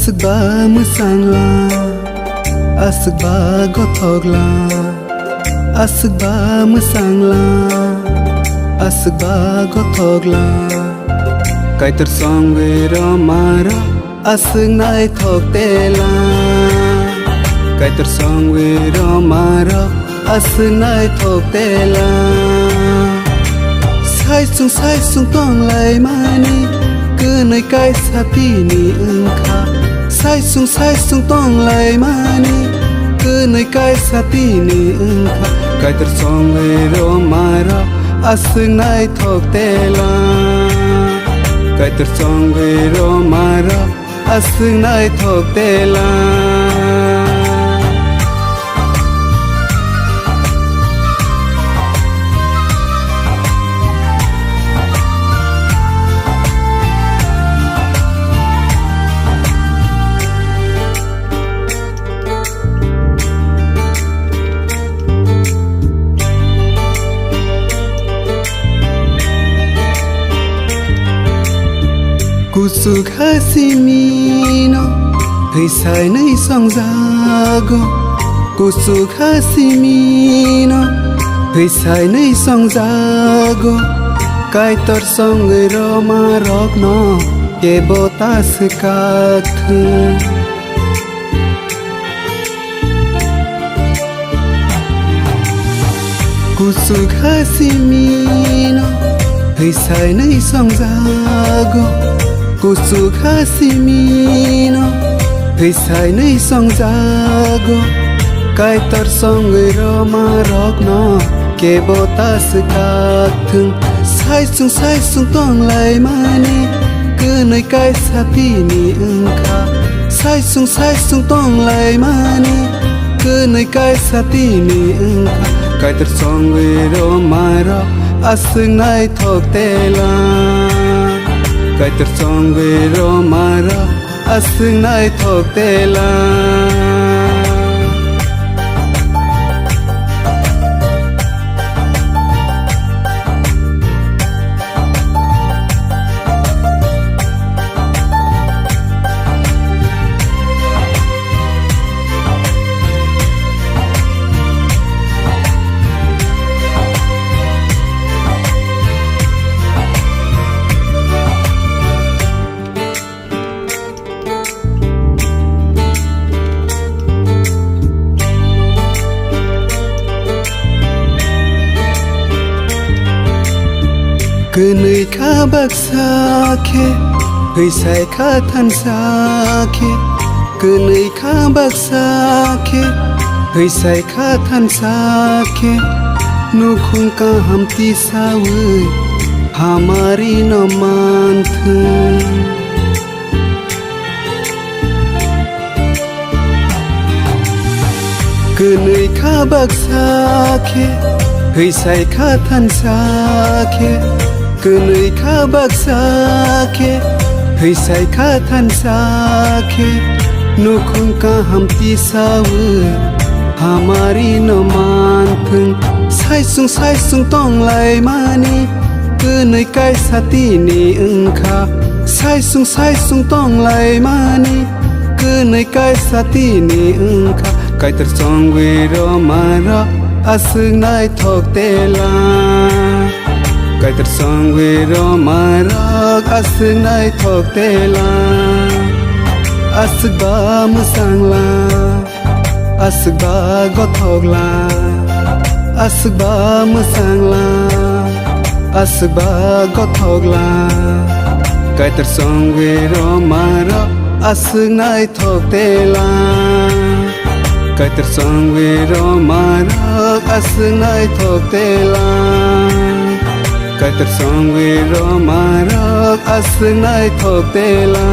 asba musangla asba gothogla asba musangla asba gothogla kaitar songwe romara asung nai thoktela kaitar songwe romara asung nai thoktela sai sung tong lai mani cứ nơi cái sati ni ungkha sai sung tong lai mani cứ nơi cái sati ni ungkha kai tar song ve ro mara asung nai thoktela kai tar song ve ro mara asung nai thoktela Kusuk hasimino hei sai nei song zago kusuk hasimino hei sai nei song zago kai tor song ro ma rok no ke botas kath kusuk hasimino hei sai nei song zago kusuk hasimino hei sai nei song zago kai tar song ro ma rok no ke botas kath sai sung tong lai mani cứ nơi cái sati ni ungkha sai sung tong lai mani cứ nơi cái sati ni ungkha kai tar song ro ma rok asung nai thoktela kai tar song ve ro mara asung nai thoktela cứ nơi khá bạc xa khe hơi sai khá than xa khe cứ nơi khá bạc xa khe hơi sai khá than xa khe nu khung ka ham ti sa ơi hamari no man thun cứ nơi khá bạc xa khe hơi sai khá than xa khe cứ nơi khá bạc xa khe hơi sai khá than xa khe nu khung ka ham ti sa ơi hamari no man phung sai sung tong lai mani cứ nơi cái sati ni ungkha sai sung tong lai mani cứ nơi cái sati ni ungkha kai tar song ve ro mara asung nai thoktela kai tar song ve ro mara asung nai thoktela asba musangla asba gothogla asba musangla asba gothogla kai tar song ve ro mara asung nai thoktela kai tar song ve ro mara asung nai thoktela kai tar song ve ro mara asung nai thoktela